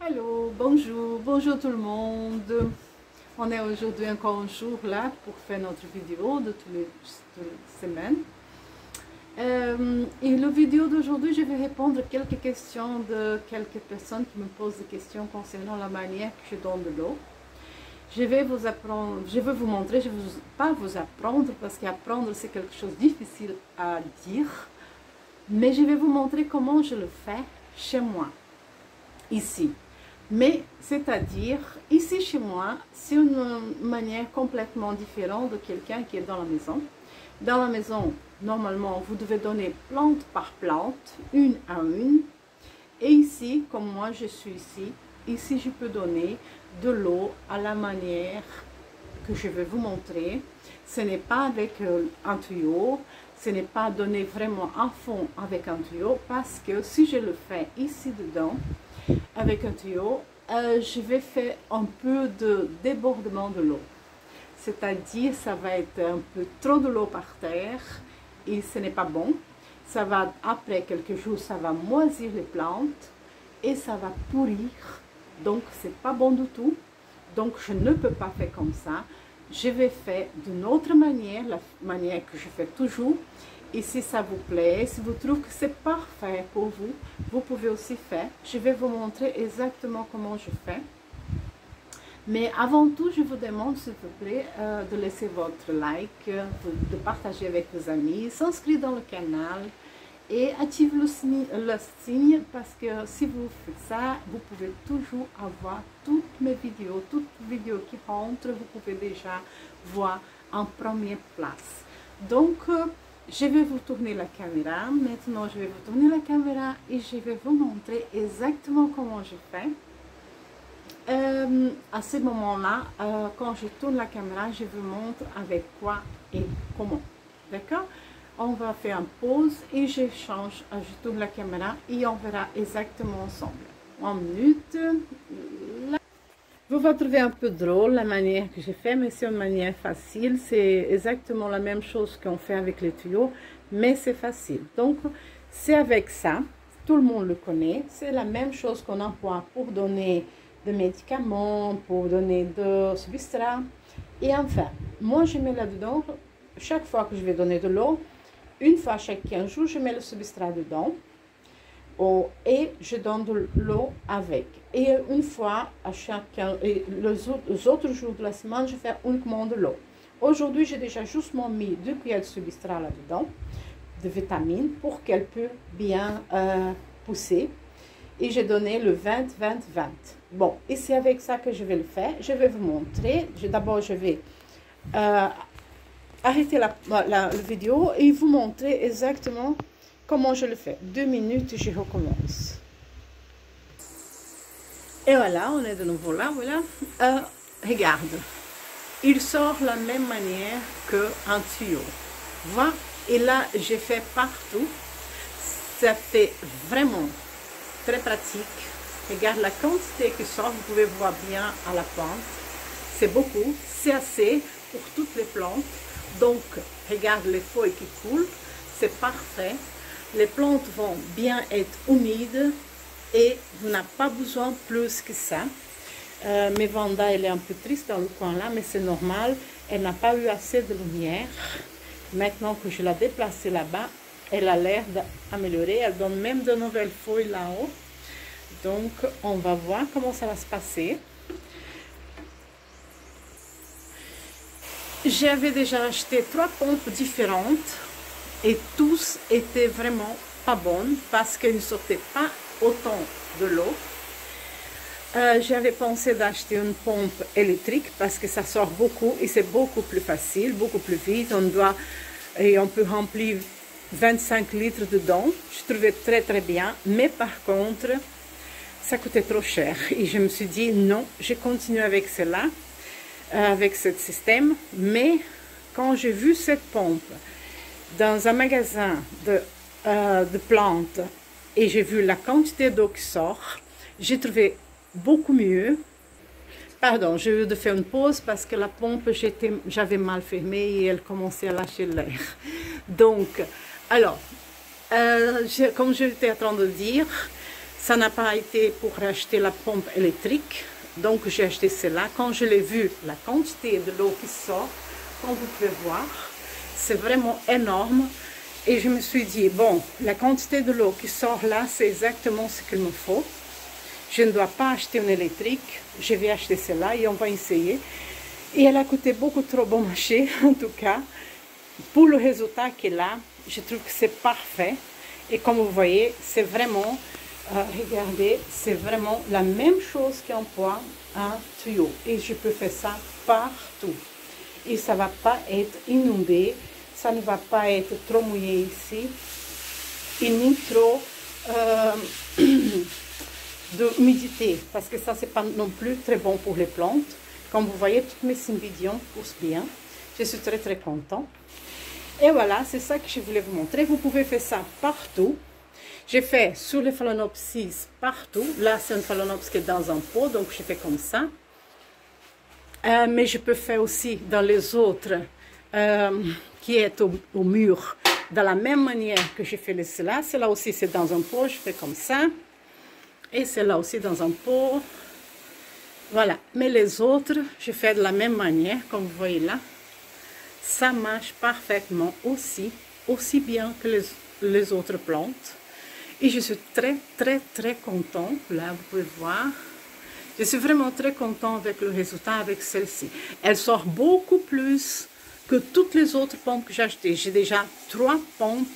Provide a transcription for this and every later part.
Allô, bonjour, bonjour tout le monde. On est aujourd'hui encore un jour là pour faire notre vidéo de toutes les semaines. Et la vidéo d'aujourd'hui, je vais répondre à quelques questions de quelques personnes qui me posent des questions concernant la manière que je donne de l'eau. Je vais vous apprendre, je vais vous montrer, je ne vais pas vous apprendre parce qu'apprendre c'est quelque chose de difficile à dire, mais je vais vous montrer comment je le fais chez moi, ici. Mais c'est-à-dire, ici chez moi, c'est une manière complètement différente de quelqu'un qui est dans la maison. Dans la maison, normalement, vous devez donner plante par plante, une à une. Et ici, comme moi je suis ici je peux donner de l'eau à la manière que je vais vous montrer. Ce n'est pas avec un tuyau, ce n'est pas donné vraiment à fond avec un tuyau, parce que si je le fais ici dedans, avec un tuyau, je vais faire un peu de débordement de l'eau. C'est-à-dire, ça va être un peu trop de l'eau par terre et ce n'est pas bon. Ça va, après quelques jours, ça va moisir les plantes et ça va pourrir. Donc, c'est pas bon du tout. Donc, je ne peux pas faire comme ça. Je vais faire d'une autre manière, la manière que je fais toujours. Et si ça vous plaît, si vous trouvez que c'est parfait pour vous, vous pouvez aussi faire. Je vais vous montrer exactement comment je fais. Mais avant tout, je vous demande, s'il vous plaît, de laisser votre like, de partager avec vos amis, s'inscrire dans le canal et activer le signe parce que si vous faites ça, vous pouvez toujours avoir toutes mes vidéos, qui rentrent, vous pouvez déjà voir en première place. Donc, je vais vous tourner la caméra. Maintenant, je vais vous tourner la caméra et je vais vous montrer exactement comment je fais. À ce moment-là, quand je tourne la caméra, je vous montre avec quoi et comment. D'accord? On va faire une pause et je change, je tourne la caméra et on verra exactement ensemble. En minute. Vous va trouver un peu drôle la manière que j'ai fait, mais c'est une manière facile. C'est exactement la même chose qu'on fait avec les tuyaux, mais c'est facile. Donc, c'est avec ça. Tout le monde le connaît. C'est la même chose qu'on emploie pour donner des médicaments, pour donner de substrat. Et enfin, moi, je mets là-dedans, chaque fois que je vais donner de l'eau, une fois chaque 15 jours, je mets le substrat dedans. Et je donne de l'eau avec. Et une fois à chacun, et les autres jours de la semaine, je fais uniquement de l'eau. Aujourd'hui, j'ai déjà justement mis 2 cuillères de substrat là-dedans, de vitamines, pour qu'elle puisse bien pousser. Et j'ai donné le 20-20-20. Bon, et c'est avec ça que je vais le faire. Je vais vous montrer. D'abord, je vais arrêter la vidéo et vous montrer exactement comment je le fais. 2 minutes, je recommence. Et voilà, on est de nouveau là, voilà. Regarde, il sort de la même manière qu'un tuyau. Voilà, et là, j'ai fait partout. Ça fait vraiment très pratique. Regarde la quantité qui sort, vous pouvez voir bien à la plante. C'est beaucoup, c'est assez pour toutes les plantes. Donc, regarde les feuilles qui coulent, c'est parfait. Les plantes vont bien être humides et vous n'avez pas besoin plus que ça. Mais Vanda, elle est un peu triste dans le coin là, mais c'est normal. Elle n'a pas eu assez de lumière. Maintenant que je l'ai déplacée là-bas, elle a l'air d'améliorer. Elle donne même de nouvelles feuilles là-haut. Donc, on va voir comment ça va se passer. J'avais déjà acheté 3 pompes différentes. Et tous étaient vraiment pas bonnes parce qu'ils ne sortaient pas autant de l'eau. J'avais pensé d'acheter une pompe électrique parce que ça sort beaucoup et c'est beaucoup plus facile, beaucoup plus vite. On peut remplir 25 litres dedans. Je trouvais très bien, mais par contre, ça coûtait trop cher. Et je me suis dit non, je continue avec cela, avec ce système. Mais quand j'ai vu cette pompe dans un magasin de plantes et j'ai vu la quantité d'eau qui sort, j'ai trouvé beaucoup mieux. Pardon, j'ai eu de faire une pause parce que la pompe, j'avais mal fermée et elle commençait à lâcher l'air. Donc, alors, comme j'étais en train de dire, Ça n'a pas été pour acheter la pompe électrique, donc j'ai acheté cela. Quand je l'ai vu, la quantité de l'eau qui sort, comme vous pouvez voir, c'est vraiment énorme. Et je me suis dit, bon, la quantité de l'eau qui sort là, c'est exactement ce qu'il me faut. Je ne dois pas acheter une électrique, je vais acheter cela et on va essayer. Et elle a coûté beaucoup trop bon marché, en tout cas. Pour le résultat qu'elle a, je trouve que c'est parfait. Et comme vous voyez, c'est vraiment, regardez, c'est vraiment la même chose qu'emploie un tuyau. Et je peux faire ça partout. Et ça ne va pas être inondé, ça ne va pas être trop mouillé ici, et ni trop d'humidité, parce que ça, c'est pas non plus très bon pour les plantes. Comme vous voyez, toutes mes cymbidiums poussent bien. Je suis très, très content. Et voilà, c'est ça que je voulais vous montrer. Vous pouvez faire ça partout. J'ai fait sur les phalaenopsis partout. Là, c'est un phalaenopsis qui est dans un pot, donc je fais comme ça. Mais je peux faire aussi dans les autres qui est au mur, de la même manière que j'ai fait cela. Cela aussi, c'est dans un pot, je fais comme ça. Et celle-là aussi dans un pot. Voilà, mais les autres, je fais de la même manière, comme vous voyez là. Ça marche parfaitement aussi bien que les autres plantes. Et je suis très, très, très contente. Là, vous pouvez voir. Je suis vraiment très contente avec le résultat avec celle-ci. Elle sort beaucoup plus que toutes les autres pompes que j'ai achetées. J'ai déjà 3 pompes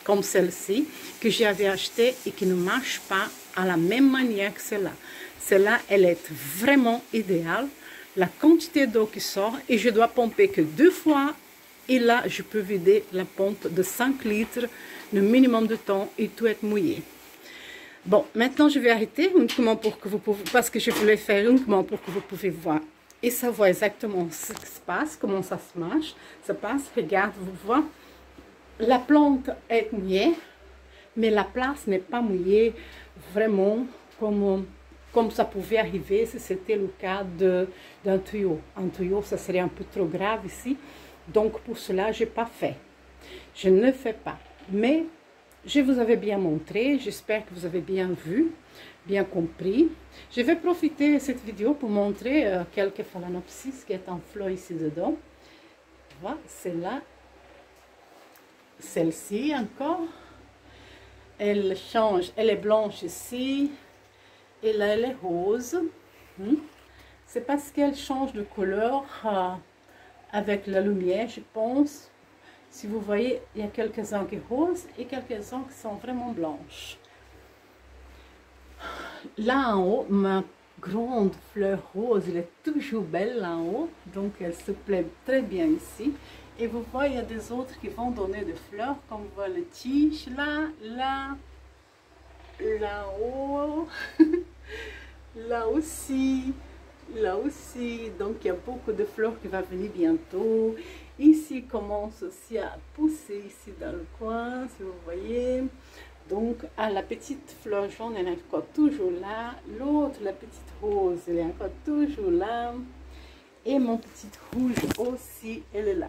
comme celle-ci que j'avais achetées et qui ne marchent pas à la même manière que celle-là. Celle-là, elle est vraiment idéale. La quantité d'eau qui sort et je dois pomper que 2 fois. Et là, je peux vider la pompe de 5 litres, le minimum de temps et tout est mouillé. Bon, maintenant je vais arrêter uniquement pour que vous pouvez, parce que je voulais faire uniquement pour que vous pouvez voir et savoir exactement ce qui se passe, comment ça se marche, ça passe. Regarde, vous voyez, la plante est mouillée, mais la place n'est pas mouillée vraiment comme ça pouvait arriver si c'était le cas d'un tuyau. Un tuyau, ça serait un peu trop grave ici, donc pour cela, je n'ai pas fait. Je ne fais pas, mais je vous avais bien montré, j'espère que vous avez bien vu, bien compris. Je vais profiter de cette vidéo pour montrer quelques phalaenopsis qui est en fleur ici dedans. Voilà, celle-là, celle-ci encore. Elle change, elle est blanche ici, et là elle est rose. C'est parce qu'elle change de couleur avec la lumière, je pense. Si vous voyez, il y a quelques-uns qui sont roses et quelques-uns qui sont vraiment blanches. Là en haut, ma grande fleur rose, elle est toujours belle là en haut. Donc elle se plaît très bien ici. Et vous voyez, il y a des autres qui vont donner des fleurs, comme vous voyez les tiges là, là-haut, là aussi. Là aussi, donc il y a beaucoup de fleurs qui vont venir bientôt. Ici commence aussi à pousser ici dans le coin, si vous voyez. Donc la petite fleur jaune, elle est encore toujours là. L'autre, la petite rose, elle est encore toujours là. Et mon petit rouge aussi, elle est là.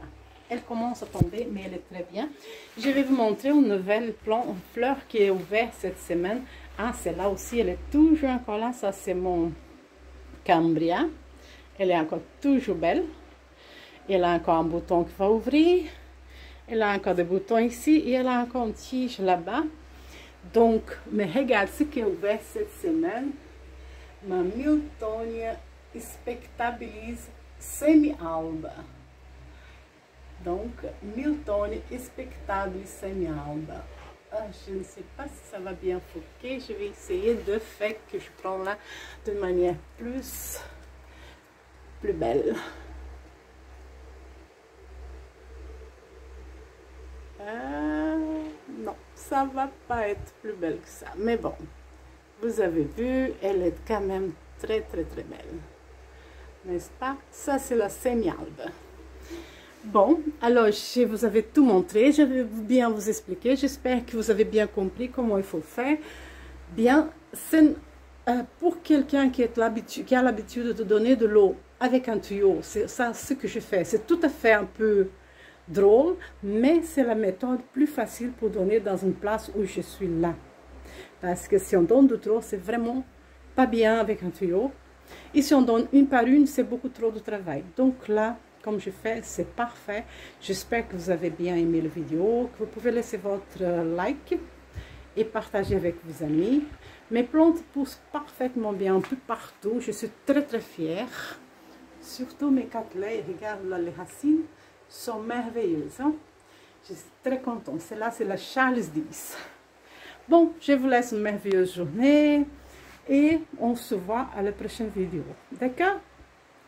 Elle commence à tomber, mais elle est très bien. Je vais vous montrer une nouvelle fleur qui est ouverte cette semaine. Ah, celle-là aussi, elle est toujours encore là. Ça, c'est mon Cambria. Elle est encore toujours belle. Elle a encore un bouton qui va ouvrir. Elle a encore des boutons ici. Et elle a encore une tige là-bas. Donc, mais regarde ce qui est ouvert cette semaine. Ma Miltonia Spectabilis Semi-Alba. Donc, Miltonia Spectabilis Semi-Alba. Ah, je ne sais pas si ça va bien foquer. Je vais essayer de faire que je prends là de manière plus belle. Non, ça va pas être plus belle que ça. Mais bon, vous avez vu, elle est quand même très très très belle. N'est-ce pas? Ça, c'est la semi-albe. Bon, alors je vous avais tout montré, je vais bien vous expliquer. J'espère que vous avez bien compris comment il faut faire. Bien, pour quelqu'un qui a l'habitude de donner de l'eau avec un tuyau, c'est ça ce que je fais. C'est tout à fait un peu drôle, mais c'est la méthode plus facile pour donner dans une place où je suis là. Parce que si on donne de trop, c'est vraiment pas bien avec un tuyau. Et si on donne une par une, c'est beaucoup trop de travail. Donc là, comme je fais, c'est parfait. J'espère que vous avez bien aimé la vidéo, que vous pouvez laisser votre like et partager avec vos amis. Mes plantes poussent parfaitement bien un peu partout. Je suis très fière. Surtout mes cattleyas, regarde là, les racines sont merveilleuses. Hein? Je suis très contente. Celle-là, c'est la Charles Dickens. Bon, je vous laisse une merveilleuse journée et on se voit à la prochaine vidéo. D'accord?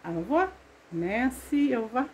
Au revoir. Merci, au revoir.